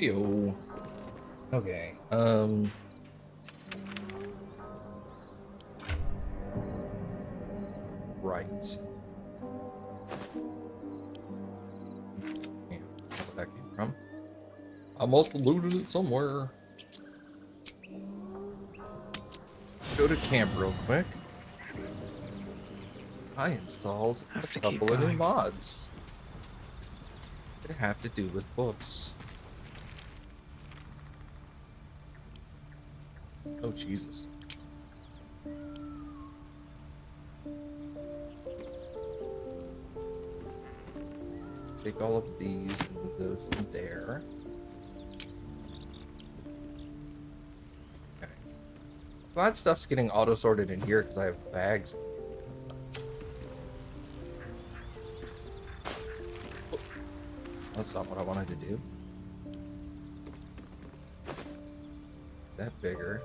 Yo. Okay. Right. Yeah, where that came from. I must have looted it somewhere. Go to camp real quick. I installed a Have to keep couple of new going. mods that have to do with books. Oh, Jesus. Take all of these and move those in there. Okay. Glad stuff's getting auto-sorted in here because I have bags. Oh, that's not what I wanted to do. That bigger.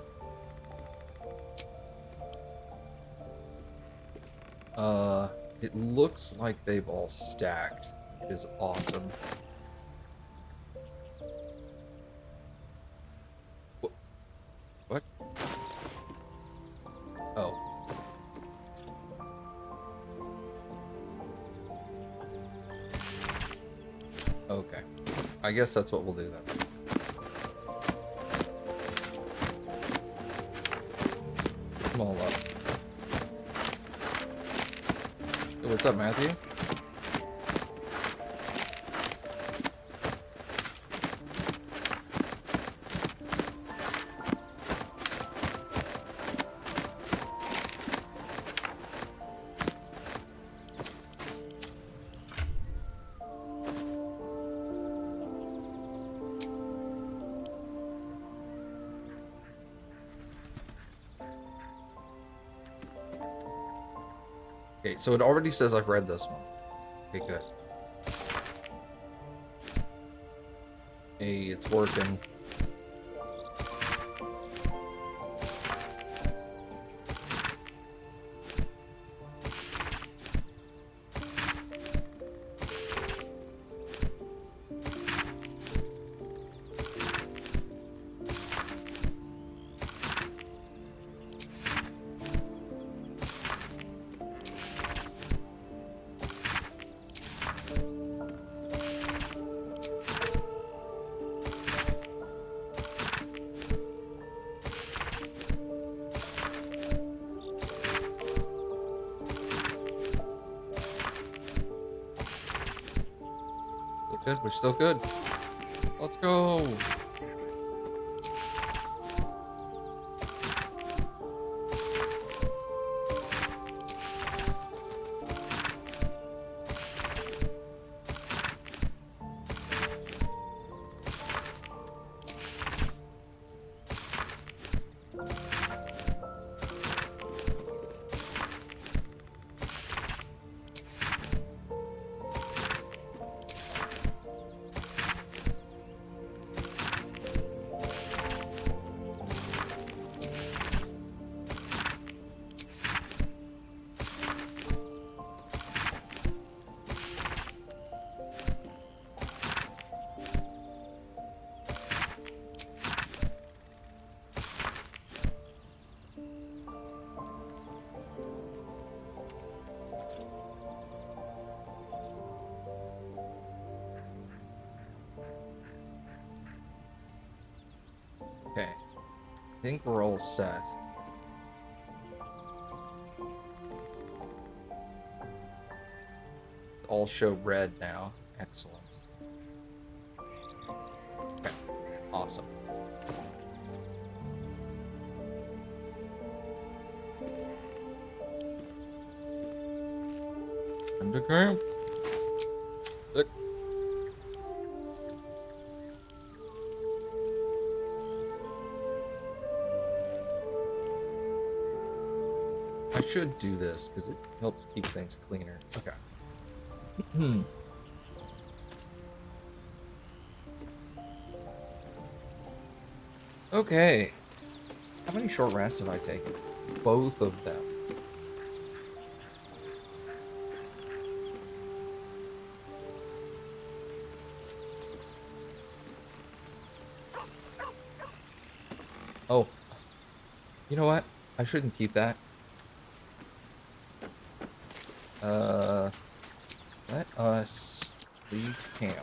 It looks like they've all stacked, which is awesome. What? Oh. Okay. I guess that's what we'll do then. Come all up. Hey, what's up, Matthew? Okay, so it already says I've read this one. Okay, good. Hey, it's working. Still good? We're still good. Let's go. Okay. I think we're all set. All show red now. Excellent. Okay. Awesome. Time to camp. Sick. I should do this because it helps keep things cleaner. Okay. Okay. How many short rests have I taken? Both of them. Oh, you know what? I shouldn't keep that. Uh, let us leave camp.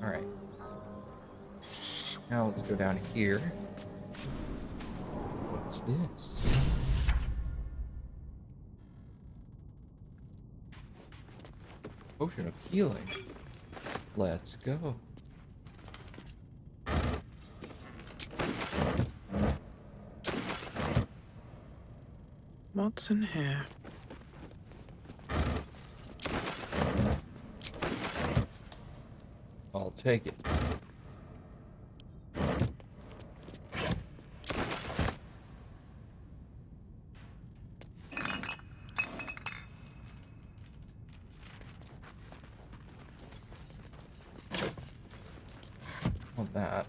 All right. Now let's go down here. What's this? Potion of healing. Let's go. What's in here? I'll take it. Want that.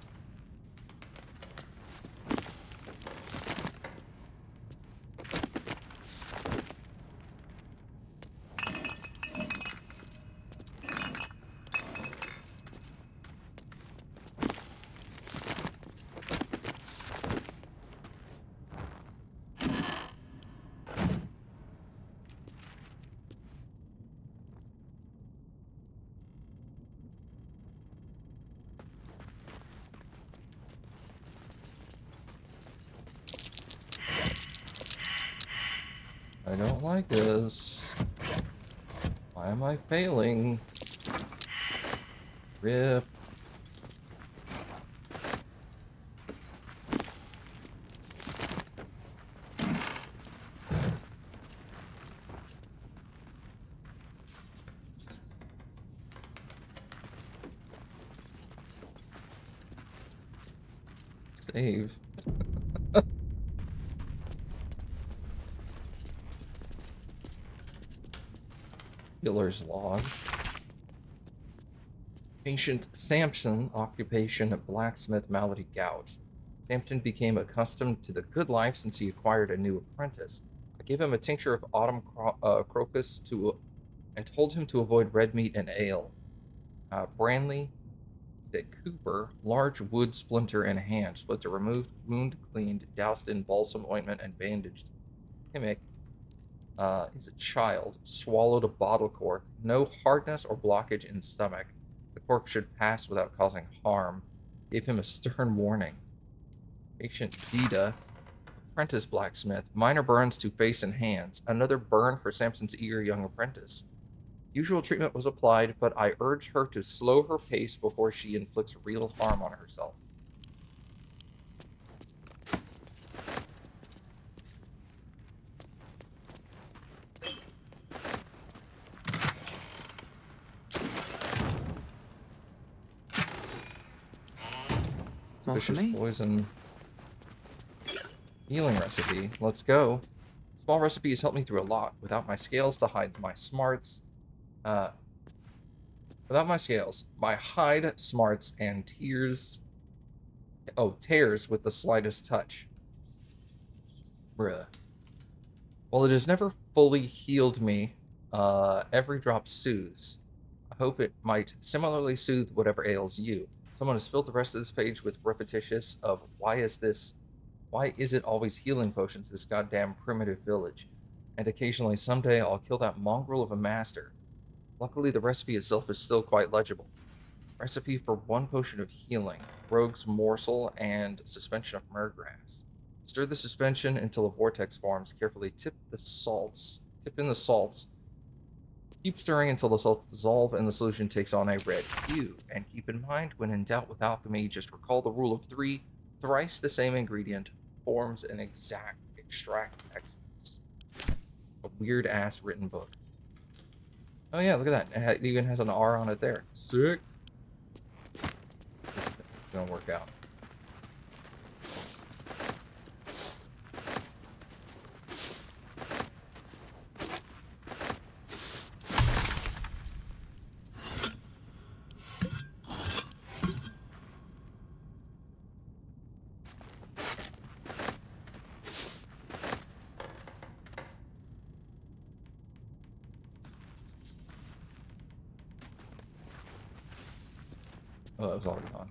I don't like this. Why am I failing? Rip. Save. Healer's log. Patient Samson, occupation of blacksmith, malady gout. Samson became accustomed to the good life since he acquired a new apprentice. I gave him a tincture of autumn crocus and told him to avoid red meat and ale. Branley said Cooper, large wood splinter in hand, splinter removed, wound cleaned, doused in balsam ointment and bandaged. Kimmick is a child, swallowed a bottle cork, no hardness or blockage in stomach. The cork should pass without causing harm. Gave him a stern warning. Patient Dita, apprentice blacksmith, minor burns to face and hands, another burn for Samson's eager young apprentice. Usual treatment was applied, but I urged her to slow her pace before she inflicts real harm on herself. More for Vicious me. poison healing recipe. Let's go. Small recipes help me through a lot. Without my scales to hide my smarts, without my scales, my hide smarts and tears. Oh, tears with the slightest touch. Bruh. While it has never fully healed me, every drop soothes. I hope it might similarly soothe whatever ails you. Someone has filled the rest of this page with repetitious of why is it always healing potions, this goddamn primitive village? And occasionally, someday, I'll kill that mongrel of a master. Luckily, the recipe itself is still quite legible. Recipe for 1 potion of healing, rogue's morsel, and suspension of myrgrass. Stir the suspension until a vortex forms. Carefully tip in the salts. Keep stirring until the salts dissolve and the solution takes on a red hue. And keep in mind, when in doubt with alchemy, just recall the rule of 3. Thrice the same ingredient forms an exact extract excellence. A weird-ass written book. Oh yeah, look at that. It even has an R on it there. Sick. It's gonna work out. Oh, that was already on.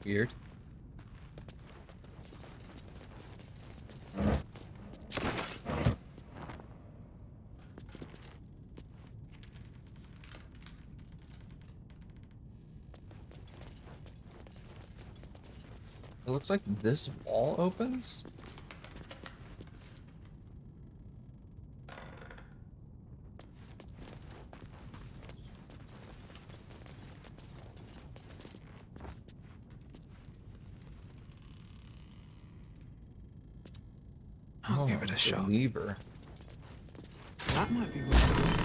Weird. It looks like this wall opens. I'll give it a shot. Lever. That might be worth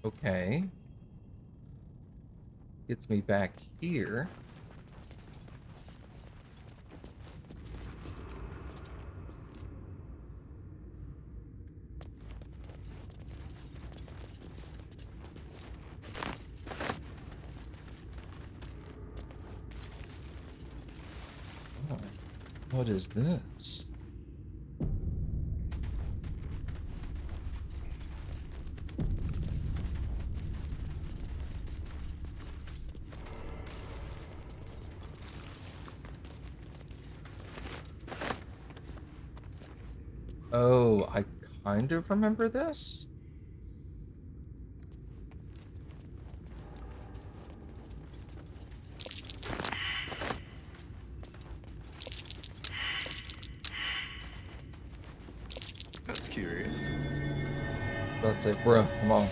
Okay. Gets me back here. Oh, what is this? Oh, I kind of remember this. That's curious. That's it, bro. Come on.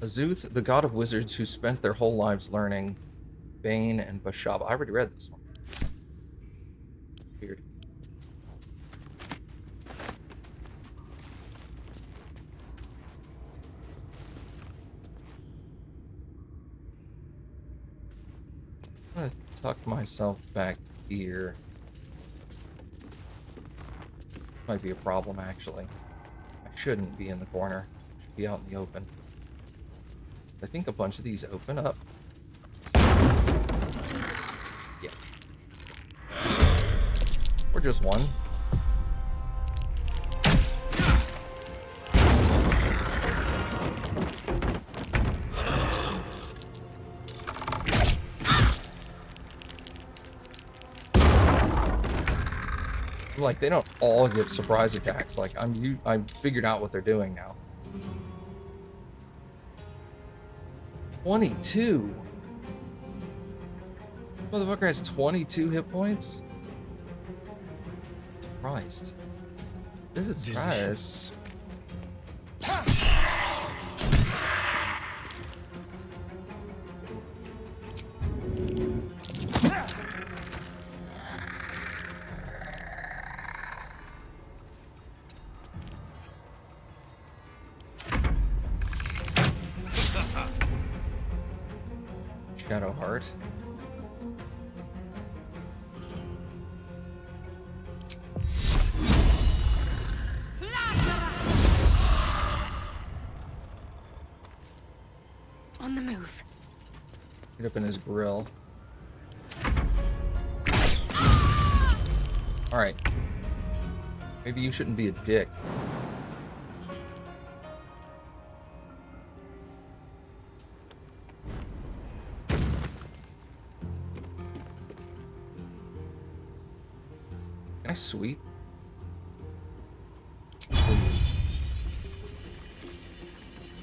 Azuth, the god of wizards who spent their whole lives learning Bane and Bashab. I already read this one. Weird. I'm gonna tuck myself back here. Might be a problem, actually. I shouldn't be in the corner. I should be out in the open. I think a bunch of these open up. Yeah. Or just one. Like, they don't all get surprise attacks. Like, I figured out what they're doing now. 22. Motherfucker has 22 hit points. Surprised. This is surprised. Shadow Heart. On the move. Get up in his grill. Alright. Maybe you shouldn't be a dick. Can I sweep?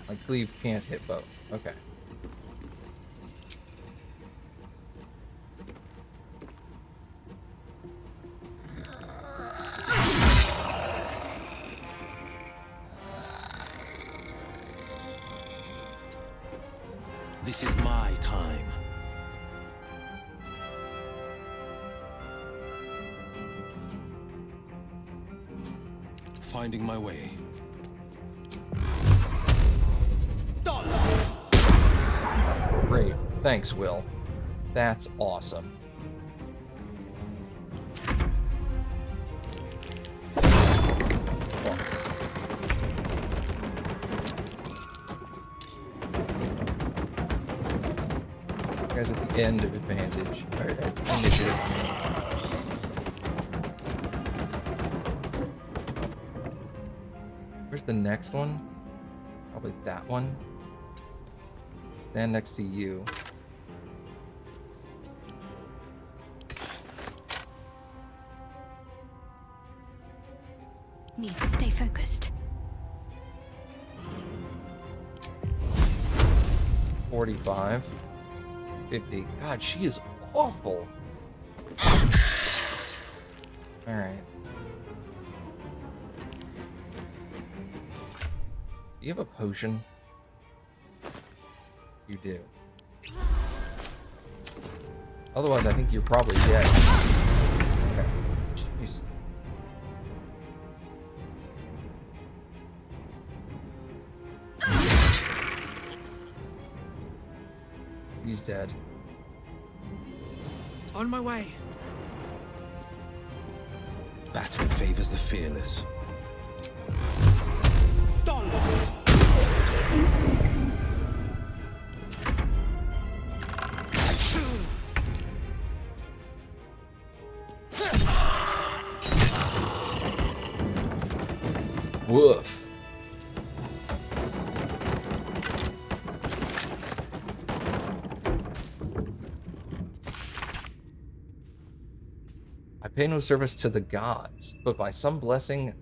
My cleave can't hit both. Okay. finding my way. Great. Thanks, Will. That's awesome. Guys at the end of advantage. Or initiative. Where's the next one? Probably that one. Stand next to you. Need to stay focused. 45. 50. God, she is awful. Alright. Do you have a potion? You do. Otherwise, I think you're probably dead. Okay. Jeez. He's dead. On my way. Battle favors the fearless. Woof. I pay no service to the gods, but by some blessing,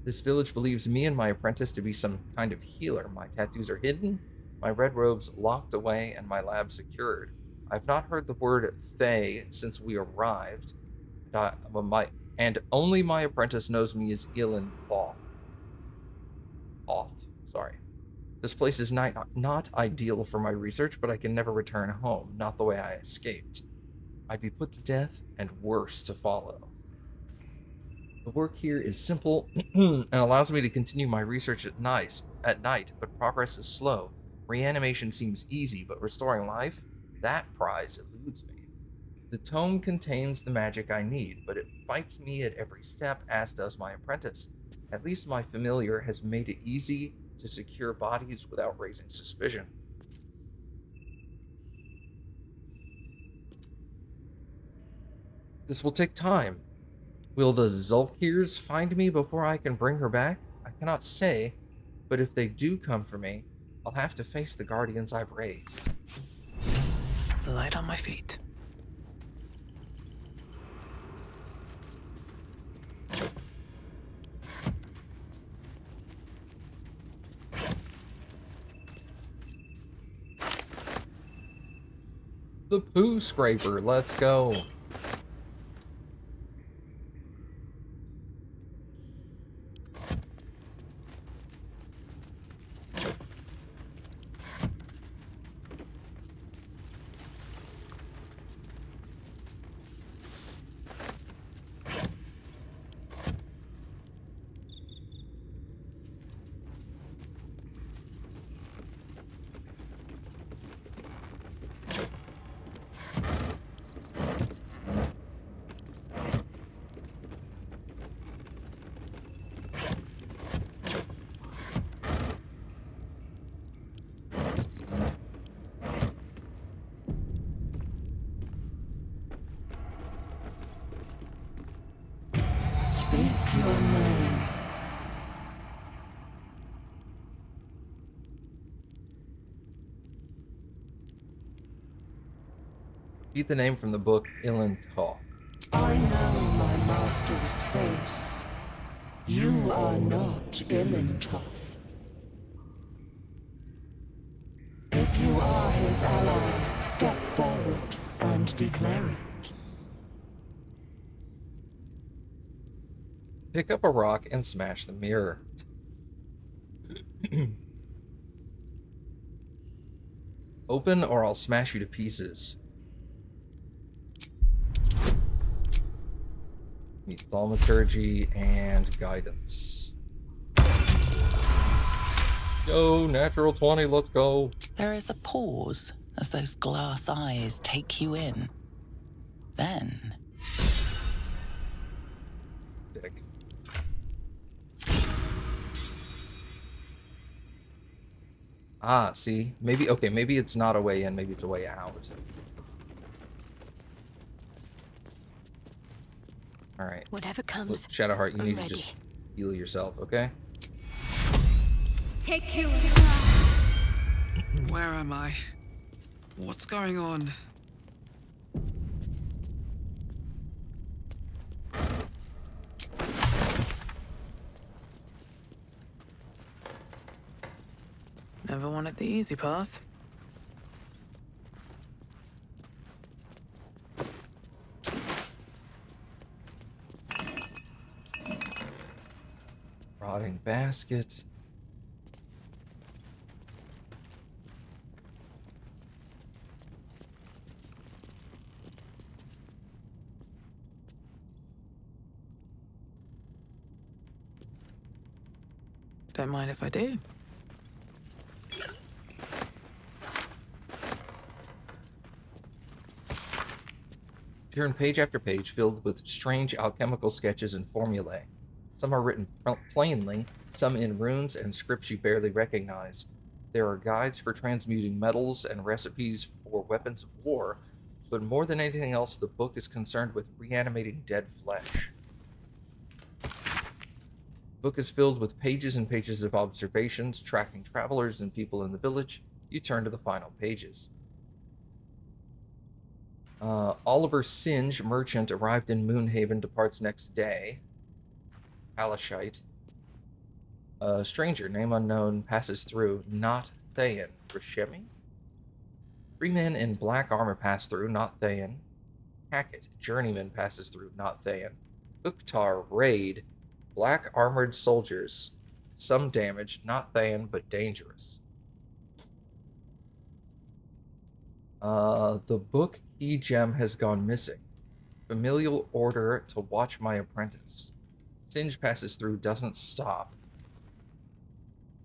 this village believes me and my apprentice to be some kind of healer. My tattoos are hidden, my red robes locked away, and my lab secured. I've not heard the word Thay since we arrived, and only my apprentice knows me as Ilan Thoth. Sorry. This place is not ideal for my research, but I can never return home, not the way I escaped. I'd be put to death, and worse to follow. The work here is simple and allows me to continue my research at night, but progress is slow. Reanimation seems easy, but restoring life, that prize eludes me. The tome contains the magic I need, but it fights me at every step, as does my apprentice. At least my familiar has made it easy to secure bodies without raising suspicion. This will take time. Will the Zulkirs find me before I can bring her back? I cannot say, but if they do come for me, I'll have to face the guardians I've raised. Light on my feet. The poo scraper, let's go. Repeat the name from the book, Ilan Thoth. I know my master's face. You are not Ilan Thoth. If you are his ally, step forward and declare it. Pick up a rock and smash the mirror. Open or I'll smash you to pieces. Need thaumaturgy and guidance. Yo, natural 20, let's go. There is a pause as those glass eyes take you in. Then, Sick. Ah, see? Maybe, okay, maybe it's not a way in, maybe it's a way out. Alright. Whatever Look, comes, Shadowheart, you I'm need ready. to just heal yourself, okay? Take you. Where am I? What's going on? Never wanted the easy path. Rotting basket. Don't mind if I do. Turn page after page filled with strange alchemical sketches and formulae. Some are written plainly, some in runes and scripts you barely recognize. There are guides for transmuting metals and recipes for weapons of war, but more than anything else, the book is concerned with reanimating dead flesh. The book is filled with pages and pages of observations, tracking travelers and people in the village. You turn to the final pages. Oliver Singe, merchant, arrived in Moonhaven, departs next day. Halashite. Stranger, name unknown, passes through, not Thayan. Rishemi? 3 men in black armor pass through, not Thayan. Hackett, journeyman, passes through, not Thayan. Uktar, raid, black armored soldiers. Some damage, not Thayan, but dangerous. The book key gem has gone missing. Familial order to watch my apprentice. Singe passes through, doesn't stop.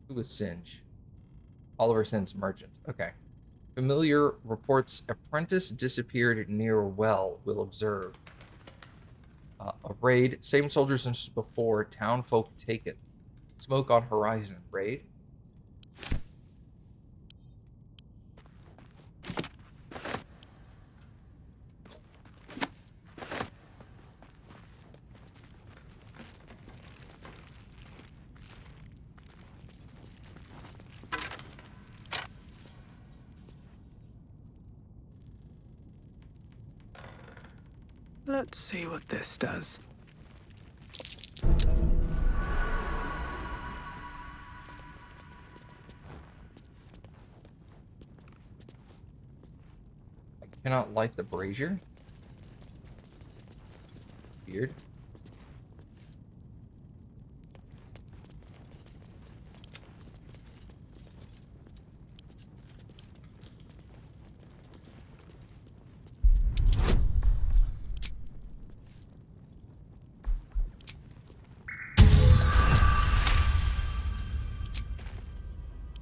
Who is Singe? Oliver Singe, merchant. Okay. Familiar reports apprentice disappeared near well. Will observe. A raid. Same soldiers as before. Townfolk taken. Smoke on horizon. Raid. Let's see what this does. I cannot light the brazier. Weird.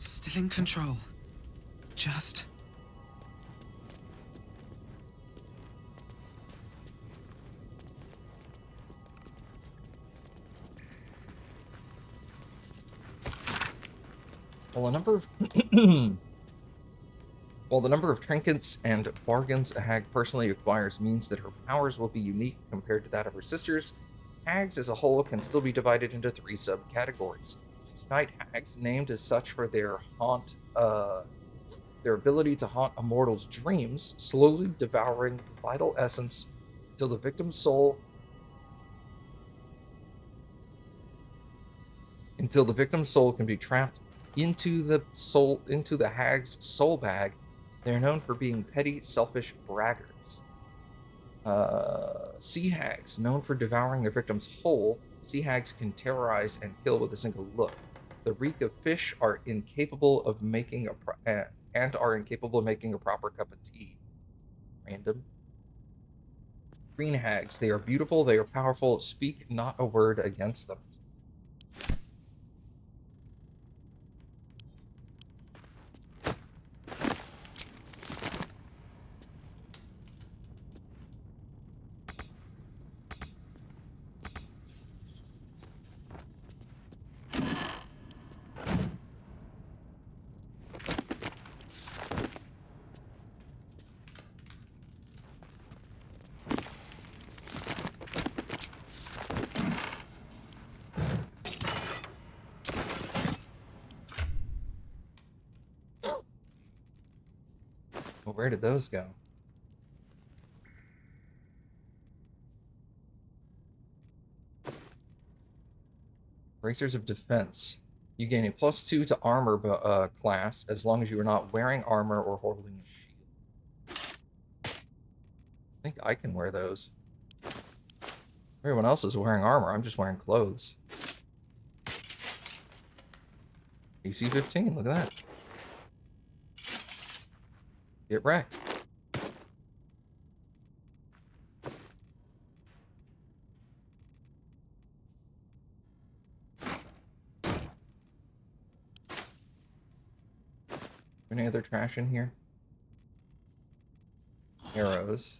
Still in control. Just... Well, the number of trinkets and bargains a hag personally acquires means that her powers will be unique compared to that of her sisters. Hags as a whole can still be divided into 3 subcategories. Night hags, named as such for their ability to haunt a mortal's dreams, slowly devouring the vital essence until the victim's soul can be trapped into the hag's soul bag. They are known for being petty, selfish braggarts. Sea hags, known for devouring their victims whole. Sea hags can terrorize and kill with a single look. The reek of fish are incapable of making a proper cup of tea. Random. Green hags, they are beautiful, they are powerful. Speak not a word against them. where did those go? Bracers of Defense. You gain a +2 to armor class as long as you are not wearing armor or holding a shield. I think I can wear those. Everyone else is wearing armor. I'm just wearing clothes. AC 15, look at that. Get wrecked. Any other trash in here? Arrows.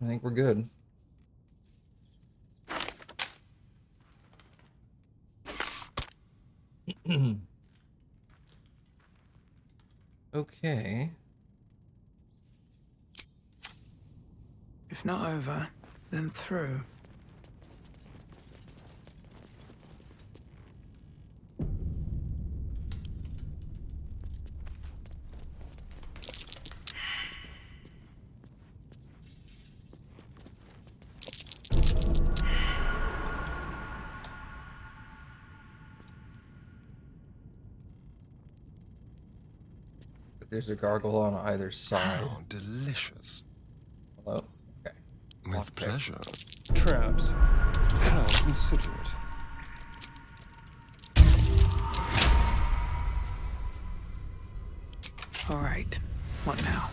I think we're good. Okay. If not over, then through. There's a gargoyle on either side. How delicious. Hello? Okay. With Lockpick. pleasure. Traps. How considerate. All right. What now?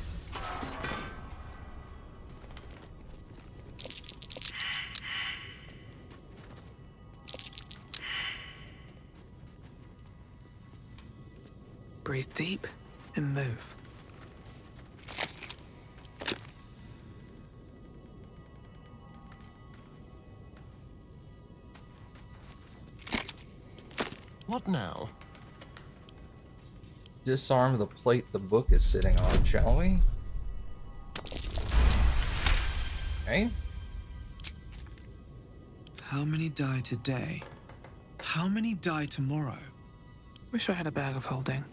Breathe deep and move. What now? Disarm the plate the book is sitting on, shall we? Okay. How many die today? How many die tomorrow? Wish I had a bag of holding.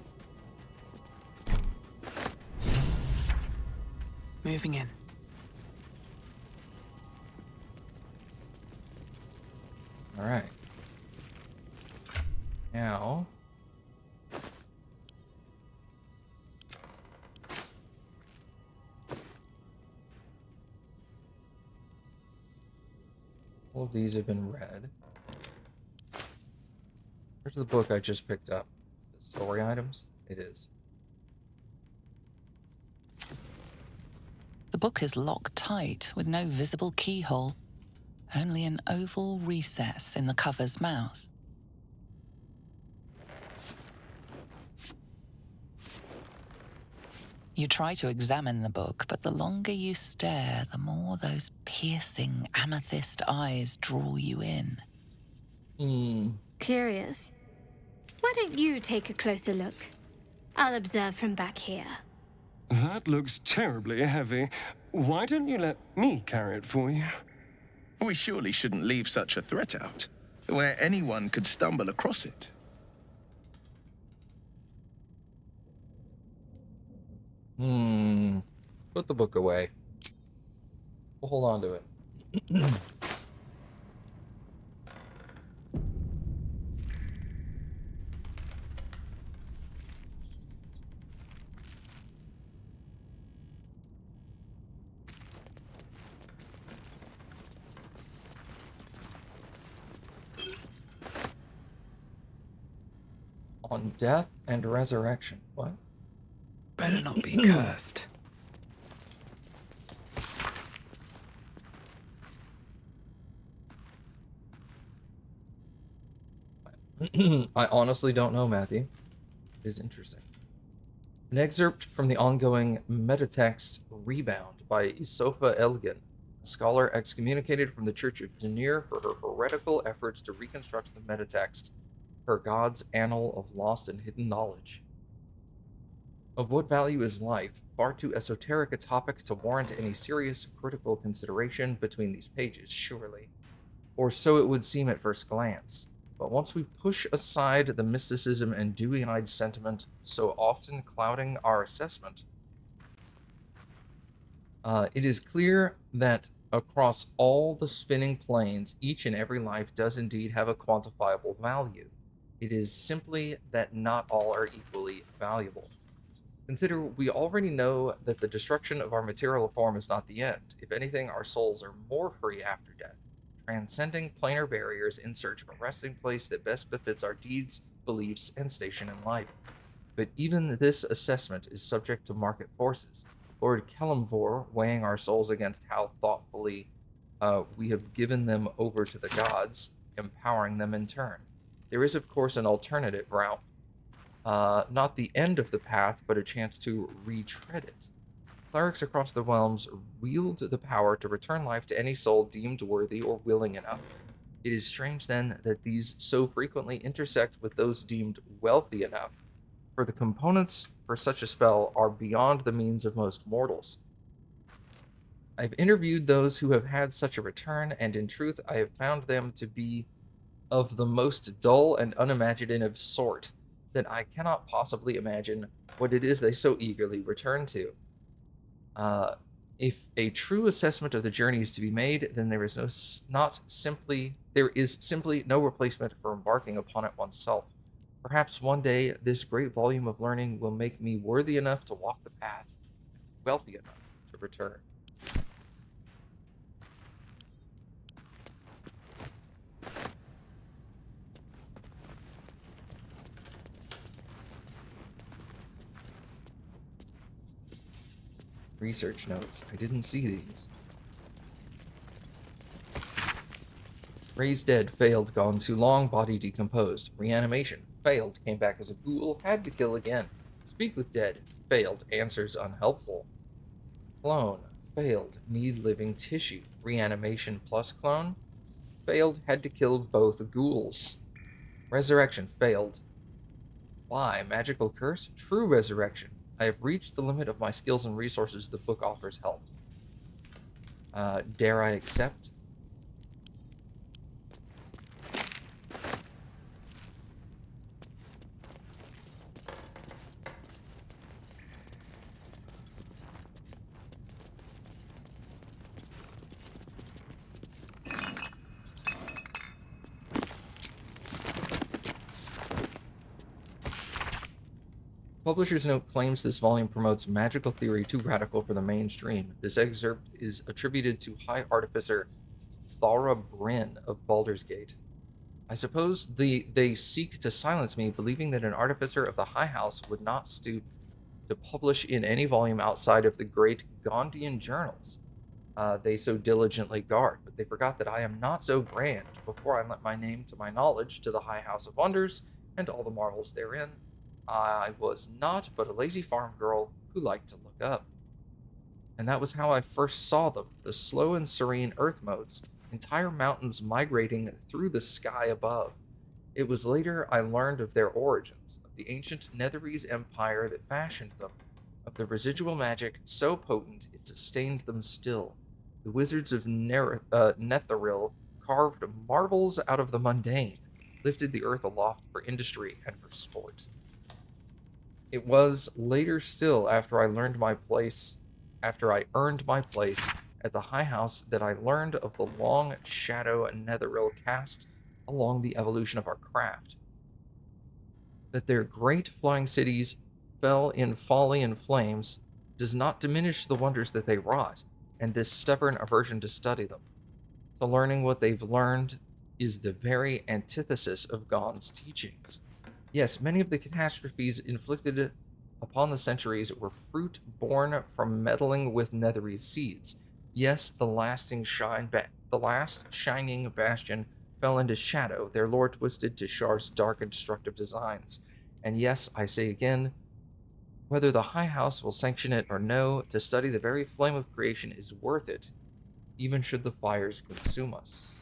Moving in. All right. Now. All of these have been read. Where's the book I just picked up? The story items? It is. The book is locked tight with no visible keyhole, only an oval recess in the cover's mouth. You try to examine the book, but the longer you stare, the more those piercing amethyst eyes draw you in. Curious. Why don't you take a closer look? I'll observe from back here. That looks terribly heavy. Why don't you let me carry it for you? We surely shouldn't leave such a threat out, where anyone could stumble across it. Put the book away. We'll hold on to it. On death and resurrection. What? Better not be cursed. I honestly don't know, Matthew. It is interesting. An excerpt from the ongoing metatext Rebound by Isofa Elgin, a scholar excommunicated from the Church of Denir for her heretical efforts to reconstruct the metatext, her God's Annal of Lost and Hidden Knowledge. Of what value is life? Far too esoteric a topic to warrant any serious critical consideration between these pages, surely. Or so it would seem at first glance. But once we push aside the mysticism and dewy-eyed sentiment so often clouding our assessment, it is clear that across all the spinning planes, each and every life does indeed have a quantifiable value. It is simply that not all are equally valuable. Consider, we already know that the destruction of our material form is not the end. If anything, our souls are more free after death, transcending planar barriers in search of a resting place that best befits our deeds, beliefs, and station in life. But even this assessment is subject to market forces. Lord Kelemvor weighing our souls against how thoughtfully we have given them over to the gods, empowering them in turn. There is, of course, an alternative route. Not the end of the path, but a chance to retread it. Clerics across the realms wield the power to return life to any soul deemed worthy or willing enough. It is strange, then, that these so frequently intersect with those deemed wealthy enough, for the components for such a spell are beyond the means of most mortals. I've interviewed those who have had such a return, and in truth I have found them to be of the most dull and unimaginative sort, that I cannot possibly imagine what it is they so eagerly return to. If a true assessment of the journey is to be made, then there is simply no replacement for embarking upon it oneself. Perhaps one day this great volume of learning will make me worthy enough to walk the path, wealthy enough to return. Research notes. I didn't see these. Raised dead, failed, gone too long, body decomposed. Reanimation, failed, came back as a ghoul, had to kill again. Speak with dead, failed, answers unhelpful. Clone, failed, need living tissue. Reanimation plus clone, failed, had to kill both ghouls. Resurrection, failed. Why? Magical curse? True resurrection. I have reached the limit of my skills and resources. The book offers help. Dare I accept? Publisher's note claims this volume promotes magical theory too radical for the mainstream. This excerpt is attributed to High Artificer Thara Bryn of Baldur's Gate. I suppose they seek to silence me, believing that an artificer of the High House would not stoop to publish in any volume outside of the great Gondian journals they so diligently guard. But they forgot that I am not so grand before I lent my name to my knowledge to the High House of Wonders and all the marvels therein. I was not but a lazy farm girl who liked to look up. And that was how I first saw them, the slow and serene earth motes, entire mountains migrating through the sky above. It was later I learned of their origins, of the ancient Netherese empire that fashioned them, of the residual magic so potent it sustained them still. The wizards of Netheril carved marvels out of the mundane, lifted the earth aloft for industry and for sport. It was later still, after I earned my place at the High House, that I learned of the long shadow Netheril cast along the evolution of our craft. That their great flying cities fell in folly and flames does not diminish the wonders that they wrought, and this stubborn aversion to study them. To learning what they've learned is the very antithesis of Gon's teachings. Yes, many of the catastrophes inflicted upon the centuries were fruit born from meddling with Netherese seeds. Yes, the last shining bastion fell into shadow, their lore twisted to Shar's dark and destructive designs. And yes, I say again, whether the High House will sanction it or no, to study the very flame of creation is worth it, even should the fires consume us.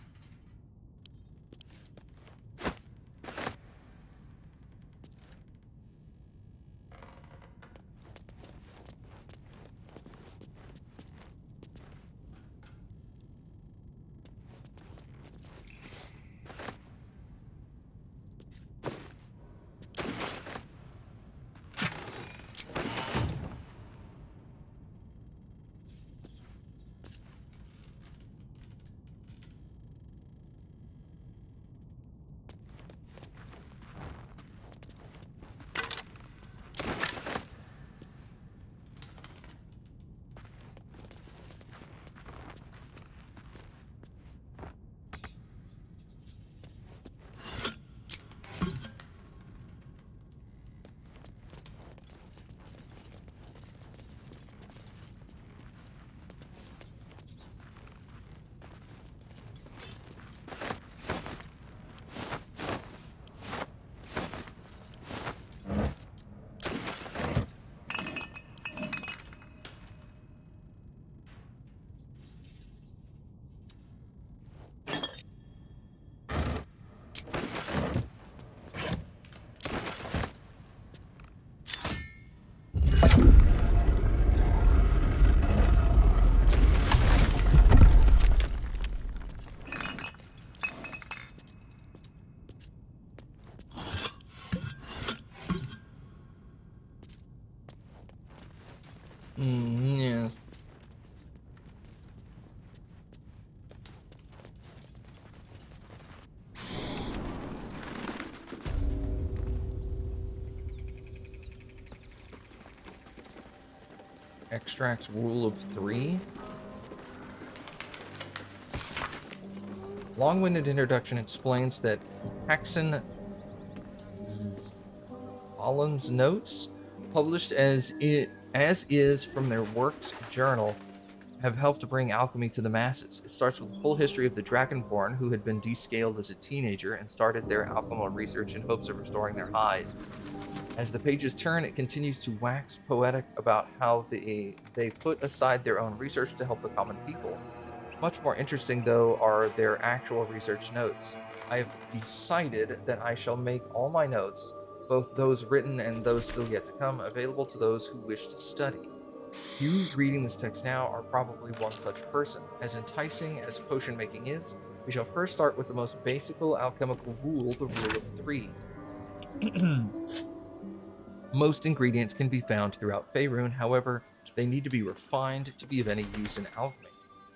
Extract rule of 3. Long-winded introduction explains that Haxon Holland's notes, published as is from their works journal, have helped to bring alchemy to the masses. It starts with a full history of the Dragonborn, who had been descaled as a teenager and started their alchemical research in hopes of restoring their hide. As the pages turn, it continues to wax poetic about how they put aside their own research to help the common people. Much more interesting, though, are their actual research notes. I have decided that I shall make all my notes, both those written and those still yet to come, available to those who wish to study. You reading this text now are probably one such person. As enticing as potion making is, we shall first start with the most basical alchemical rule, the rule of 3. Most ingredients can be found throughout Faerun, however, they need to be refined to be of any use in alchemy.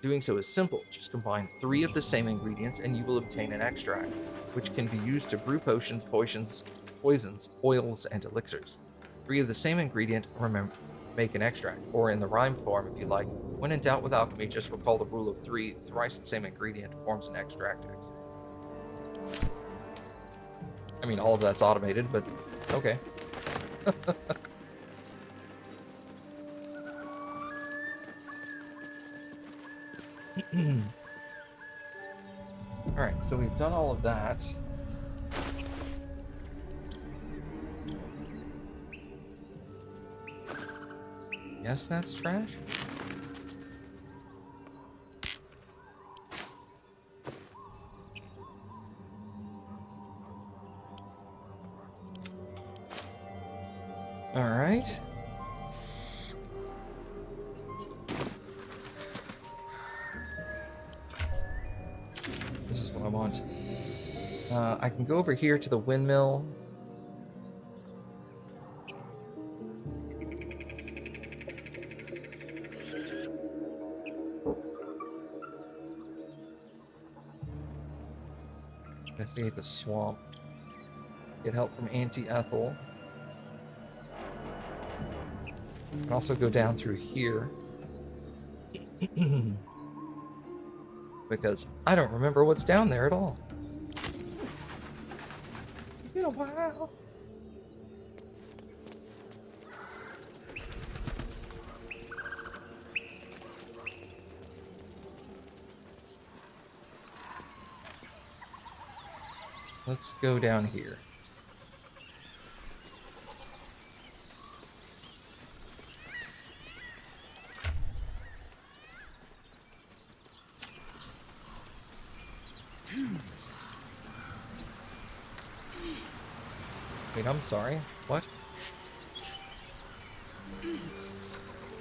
Doing so is simple. Just combine 3 of the same ingredients and you will obtain an extract, which can be used to brew potions, poisons, oils, and elixirs. 3 of the same ingredient, remember, make an extract, or in the rhyme form if you like. When in doubt with alchemy, just recall the rule of 3. Thrice the same ingredient forms an extract. I mean, all of that's automated, but okay. Alright, so we've done all of that. Yes, that's trash? Alright. This is what I want. I can go over here to the windmill. Investigate the swamp. Get help from Auntie Ethel. I can also go down through here. Because I don't remember what's down there at all. It's been a while. Let's go down here. Wait, I'm sorry. What?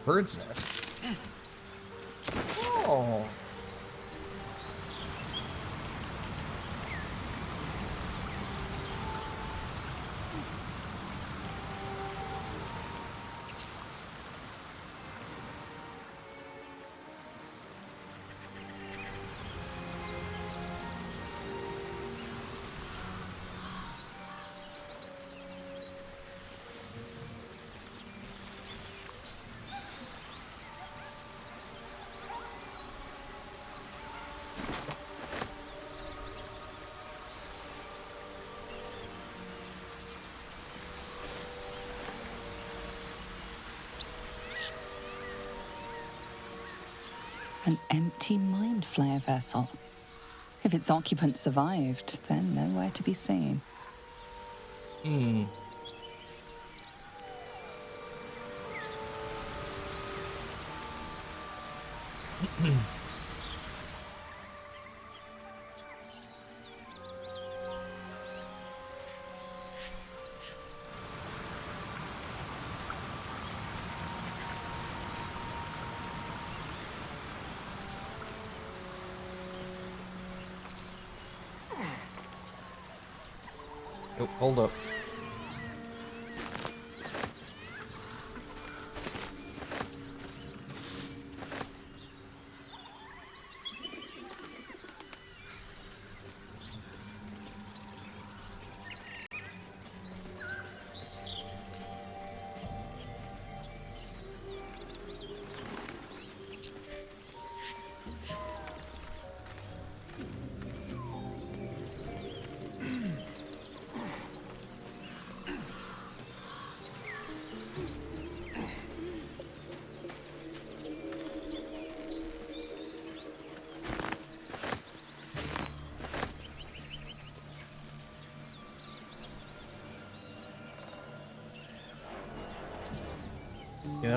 Bird's nest? Oh. An empty mind flayer vessel. If its occupant survived, then nowhere to be seen. Hmm. Oh, hold up.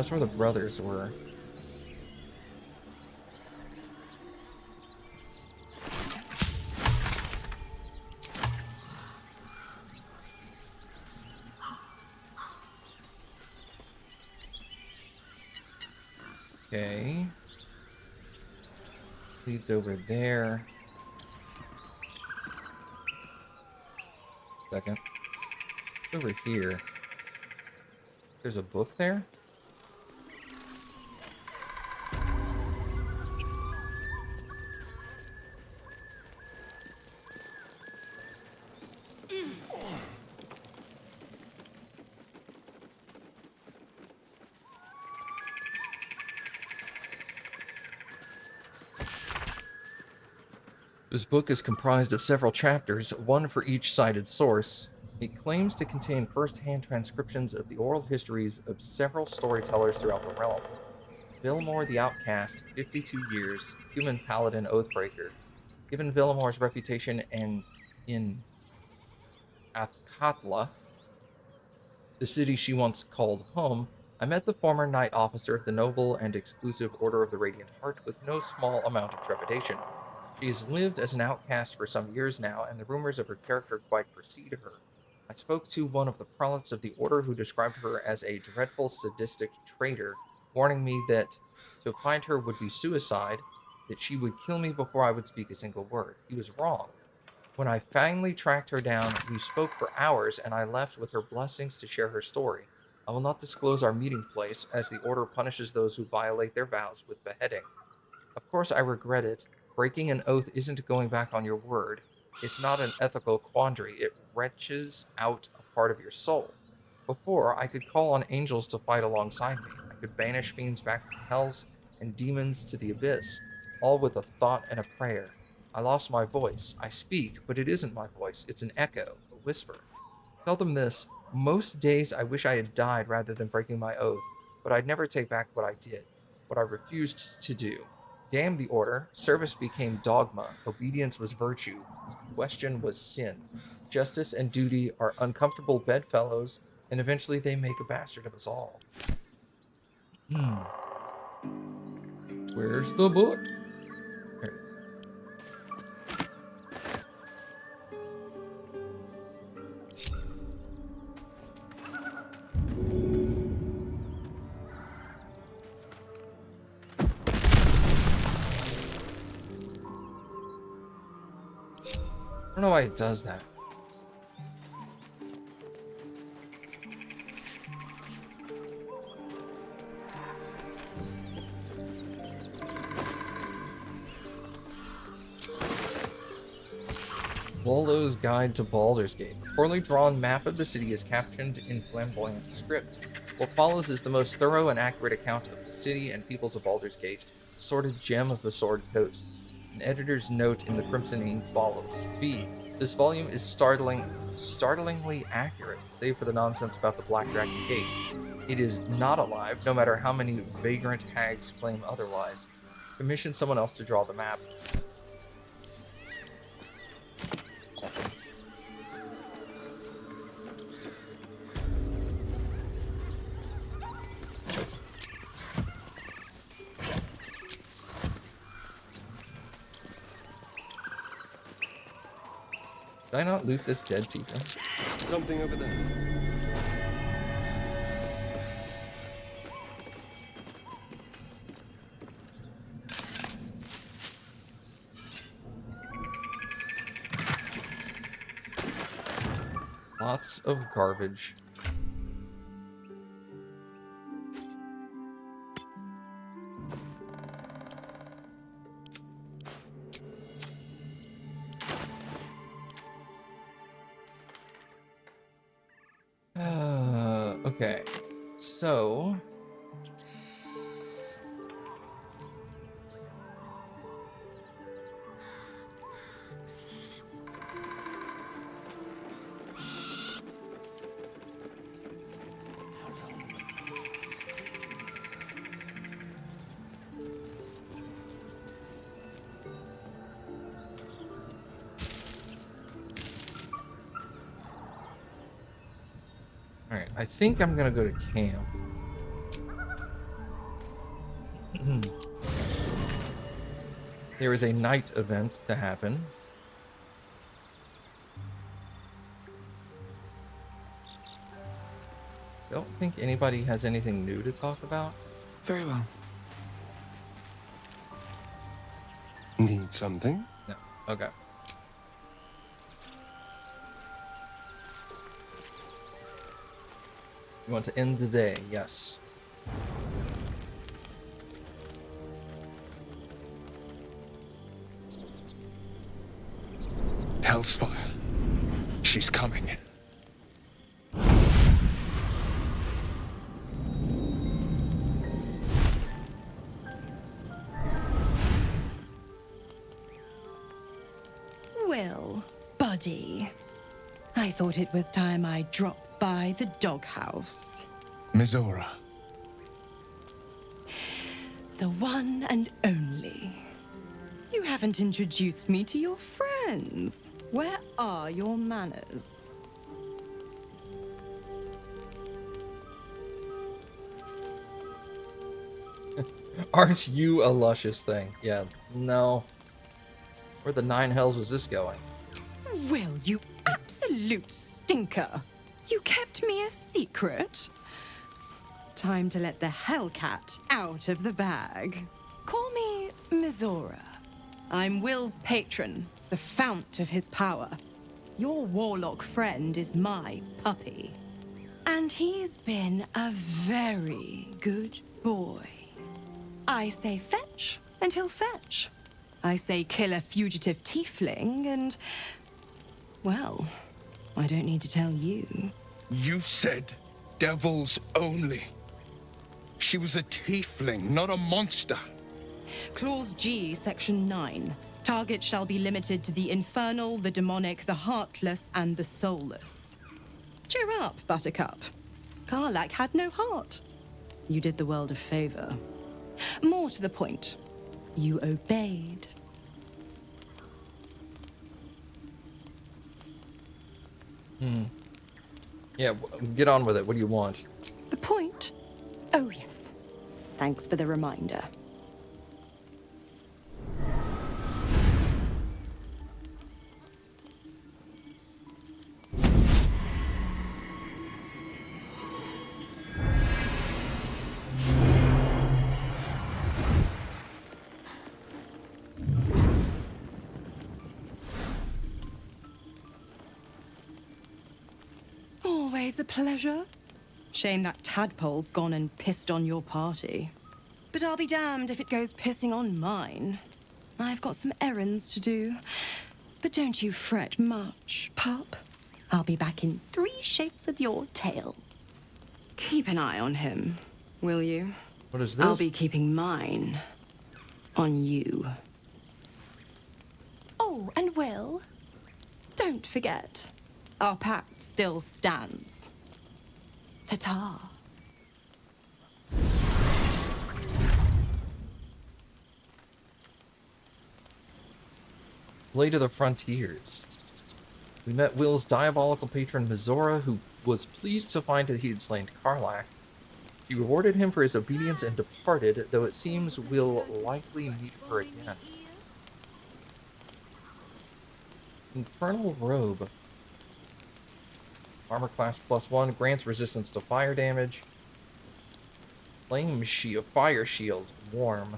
that's where the brothers were. Okay. Leads over there. Second. Over here. There's a book there? This book is comprised of several chapters, one for each cited source. It claims to contain first-hand transcriptions of the oral histories of several storytellers throughout the realm. Villamor the Outcast, 52 years, human paladin oathbreaker. Given Villamore's reputation in Athkatla, the city she once called home, I met the former knight officer of the noble and exclusive Order of the Radiant Heart with no small amount of trepidation. She has lived as an outcast for some years now, and the rumors of her character quite precede her. I spoke to one of the prelates of the Order who described her as a dreadful, sadistic traitor, warning me that to find her would be suicide, that she would kill me before I would speak a single word. He was wrong. When I finally tracked her down, we spoke for hours, and I left with her blessings to share her story. I will not disclose our meeting place, as the Order punishes those who violate their vows with beheading. Of course, I regret it. Breaking an oath isn't going back on your word. It's not an ethical quandary. It wrenches out a part of your soul. Before, I could call on angels to fight alongside me. I could banish fiends back from hells and demons to the abyss, all with a thought and a prayer. I lost my voice. I speak, but it isn't my voice. It's an echo, a whisper. Tell them this. Most days I wish I had died rather than breaking my oath, but I'd never take back what I did, what I refused to do. Damn the Order. Service became dogma. Obedience was virtue. Question was sin. Justice and duty are uncomfortable bedfellows, and eventually they make a bastard of us all. Where's the book? Here it is. I don't know why it does that. Voldo's Guide to Baldur's Gate. A poorly drawn map of the city is captioned in flamboyant script. What follows is the most thorough and accurate account of the city and peoples of Baldur's Gate, a sordid gem of the Sword Coast. An editor's note in the crimson ink follows. V. This volume is startlingly accurate, save for the nonsense about the Black Dragon Gate. It is not alive, no matter how many vagrant hags claim otherwise. Commission someone else to draw the map. Did I not loot this dead people? Something over there. Lots of garbage. Okay, so all right, I think I'm gonna go to camp. There is a night event to happen. Don't think anybody has anything new to talk about. Very well. Need something? No. Okay. You want to end the day? Yes. Hell's fire. She's coming. Well, buddy, I thought it was time I dropped by the doghouse. Mizora. The one and only. You haven't introduced me to your friends. Where are your manners? Aren't you a luscious thing? Yeah, no. Where the nine hells is this going? Well, you absolute stinker. You kept me a secret. Time to let the Hellcat out of the bag. Call me Mizora. I'm Will's patron, the fount of his power. Your warlock friend is my puppy. And he's been a very good boy. I say fetch, and he'll fetch. I say kill a fugitive tiefling, and... well, I don't need to tell you. You said devils only. She was a tiefling, not a monster. Clause G, Section 9. Target shall be limited to the infernal, the demonic, the heartless, and the soulless. Cheer up, Buttercup. Karlach had no heart. You did the world a favor. More to the point, you obeyed. Yeah, get on with it. What do you want? The point? Oh, yes. Thanks for the reminder. Always a pleasure. Shame that tadpole's gone and pissed on your party. But I'll be damned if it goes pissing on mine. I've got some errands to do. But don't you fret much, pup. I'll be back in 3 shakes of your tail. Keep an eye on him, will you? What is this? I'll be keeping mine on you. Oh, and Will, don't forget, our pact still stands. Ta-ta. Blade of the Frontiers. We met Will's diabolical patron Mizora, who was pleased to find that he had slain Karlach. She rewarded him for his obedience and departed, though it seems we'll likely meet her again. Infernal Robe. Armor class +1, grants resistance to fire damage. Flame shield, fire shield, warm.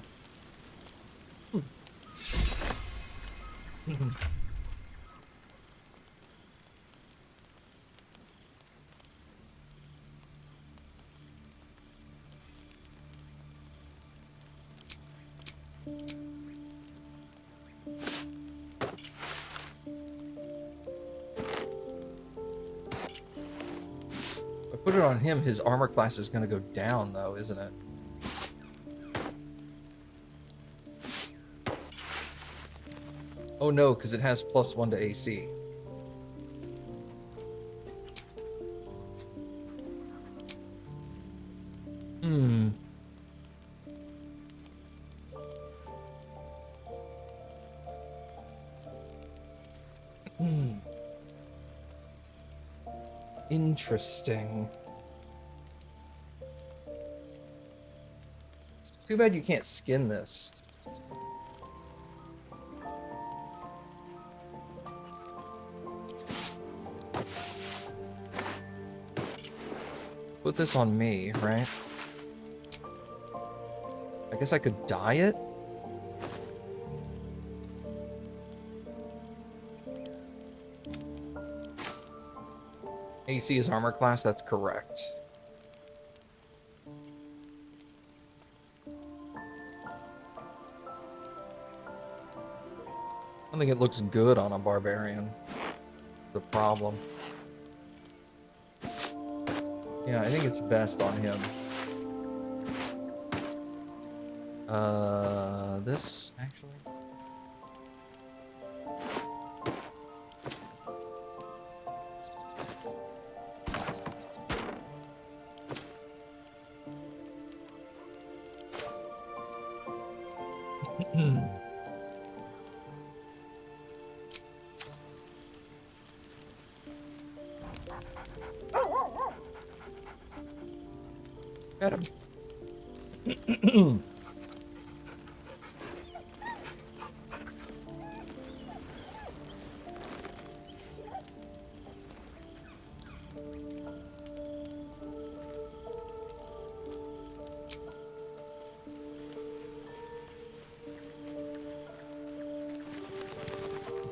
Put it on him, his armor class is going to go down, though, isn't it? Oh no, because it has +1 to AC. Interesting. Too bad you can't skin this. Put this on me, right? I guess I could dye it? AC is armor class, that's correct. I don't think it looks good on a barbarian. The problem. Yeah, I think it's best on him. This actually. Got him.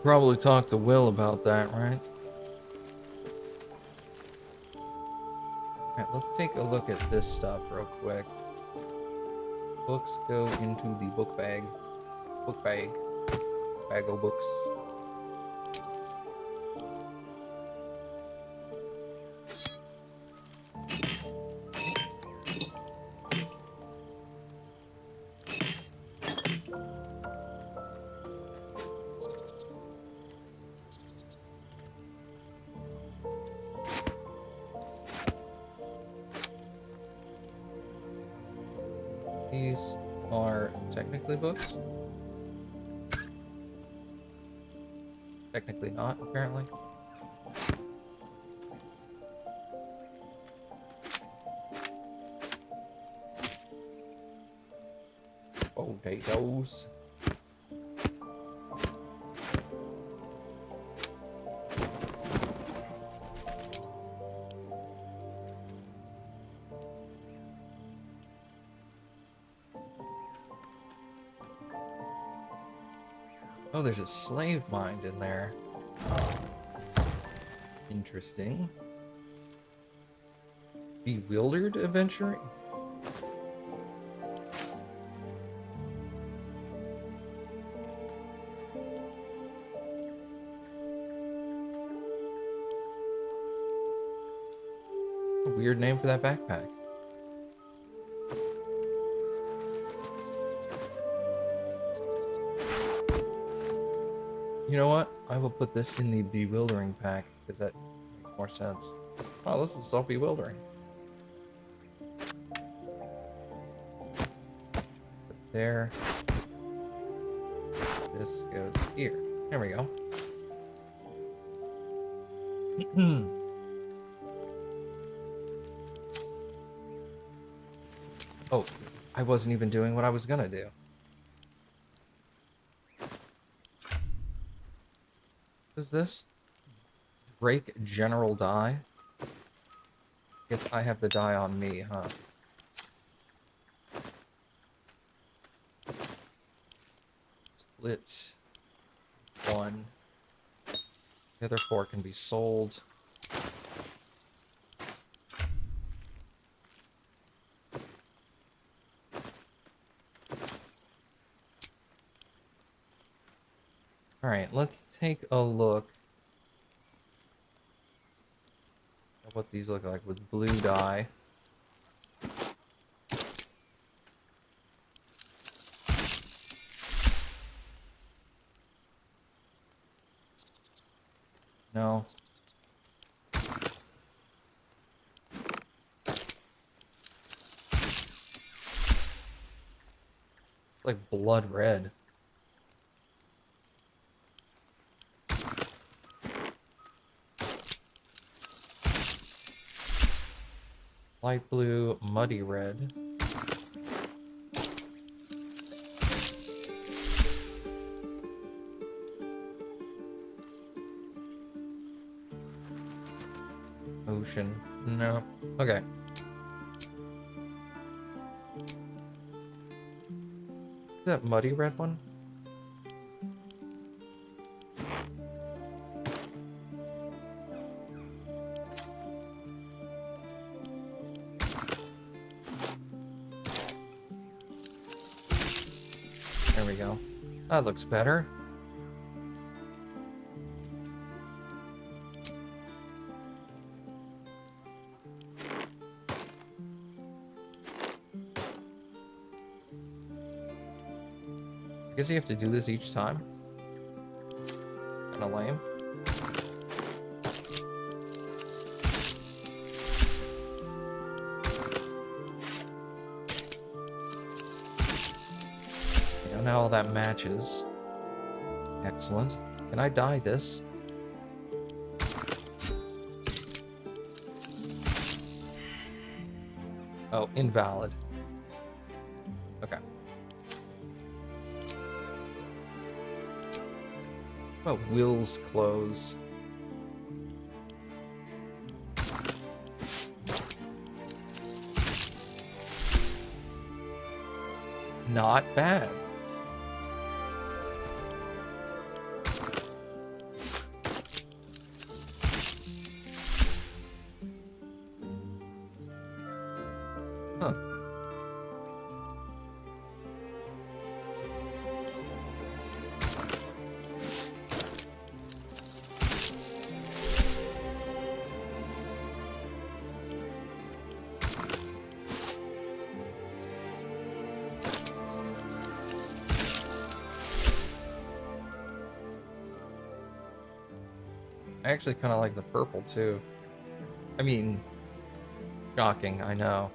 Probably talk to Will about that, right? Alright, let's take a look at this stuff real quick. Books go into the book bag. Book bag. Bag of books. These are technically books. Technically not, apparently. Potatoes. Oh, there's a slave mind in there. Interesting. Bewildered adventuring? A weird name for that backpack. You know what? I will put this in the bewildering pack because that makes more sense. Oh, this is so bewildering. Put there. This goes here. There we go. Oh, I wasn't even doing what I was gonna do. What is this? Drake General Die? Guess I have the die on me, huh? Split. 1. The other 4 can be sold. Alright, let's take a look at what these look like with blue dye. No. Like blood red. Light blue, muddy red. Ocean. No. Okay. that muddy red one? There we go. That looks better. I guess you have to do this each time. Kinda lame. Now all that matches. Excellent. Can I dye this? Oh, invalid. Okay. What about Will's clothes? Not bad. Huh. I actually kind of like the purple too. I mean, shocking, I know.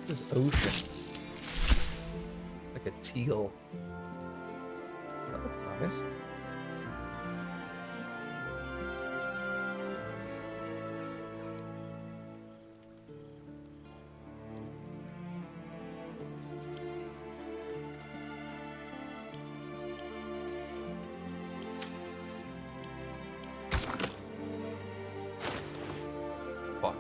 This ocean. Like a teal. That looks nice. Fuck.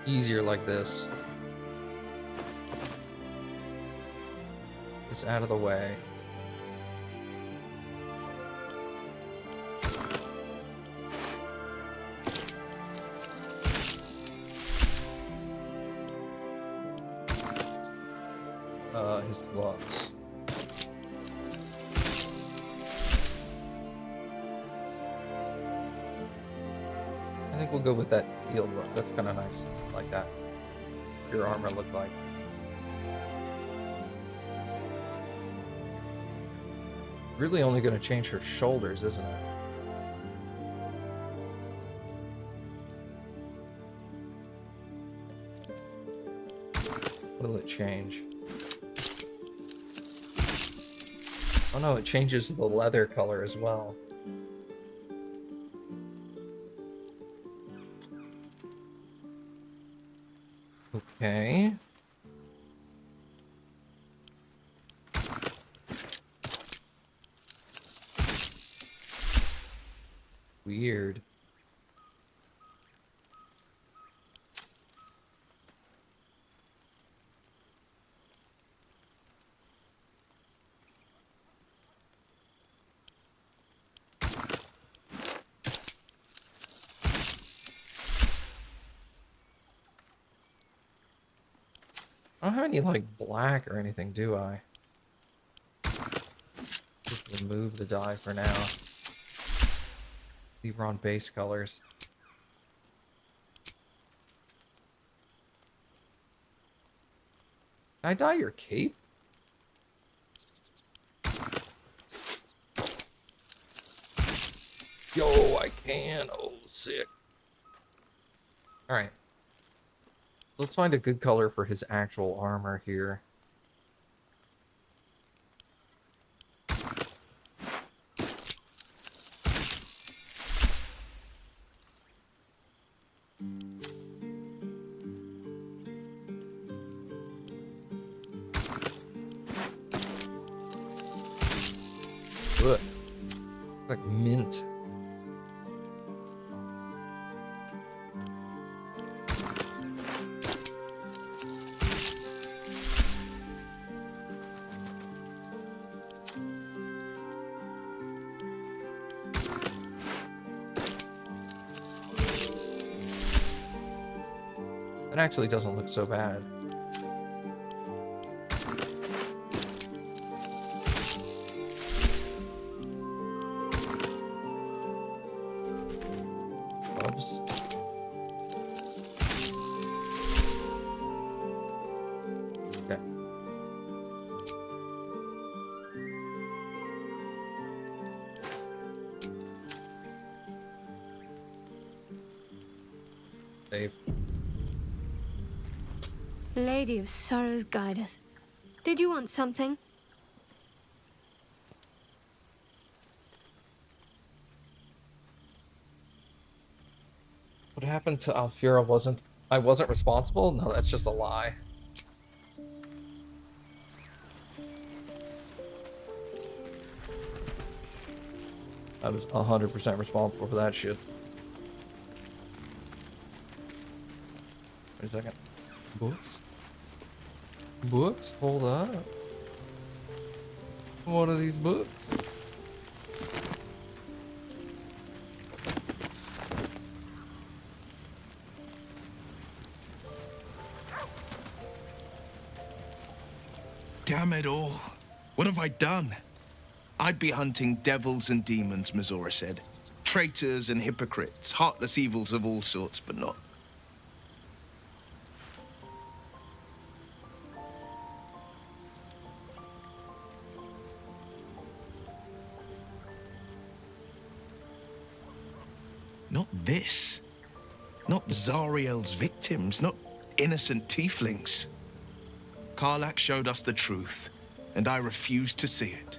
Easier like this. It's out of the way. His gloves. I think we'll go with that teal look. That's kind of nice. I like that. Your armor look like. Really only going to change her shoulders, isn't it? What will it change? Oh no, it changes the leather color as well. Okay. Weird. I don't have any, like, black or anything, do I? Just remove the dye for now. Leave her on base colors. Can I dye your cape? Yo, I can. Oh, sick. Alright. Let's find a good color for his actual armor here. Ugh. Like mint. It actually doesn't look so bad. Gloves. Okay. Save. Lady of Sorrows, guide us. Did you want something? What happened to Alfira I wasn't responsible? No, that's just a lie. I was 100% responsible for that shit. Wait a second. Books? Books? Hold up. What are these books? Damn it all. What have I done? I'd be hunting devils and demons, Mizora said. Traitors and hypocrites, heartless evils of all sorts, but not. Not this. Not Zariel's victims, not innocent tieflings. Karlach showed us the truth, and I refuse to see it.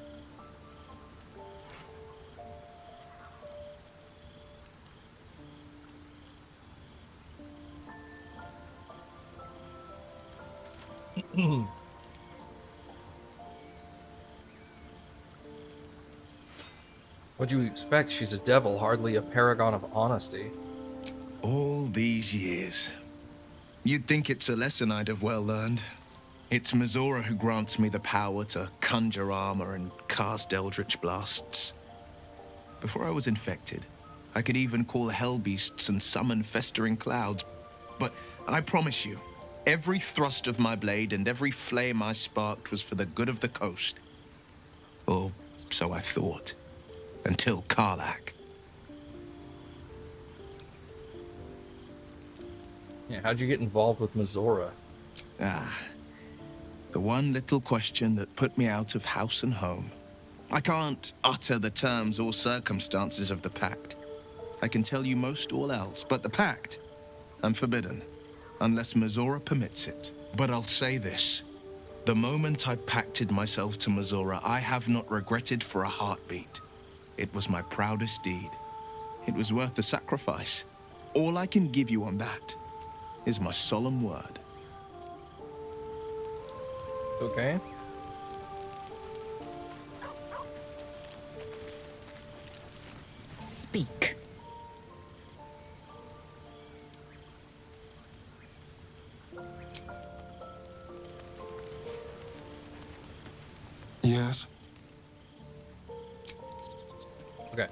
What'd you expect? She's a devil, hardly a paragon of honesty. All these years. You'd think it's a lesson I'd have well learned. It's Mizora who grants me the power to conjure armor and cast eldritch blasts. Before I was infected, I could even call hell beasts and summon festering clouds. But I promise you, every thrust of my blade and every flame I sparked was for the good of the coast. Or so I thought. Until Karlach. Yeah, how'd you get involved with Mizora? The one little question that put me out of house and home. I can't utter the terms or circumstances of the pact. I can tell you most all else, but the pact, I'm forbidden, unless Mizora permits it. But I'll say this. The moment I pacted myself to Mizora, I have not regretted for a heartbeat. It was my proudest deed. It was worth the sacrifice. All I can give you on that is my solemn word. Okay. Speak. Yes. Okay.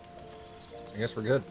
I guess we're good.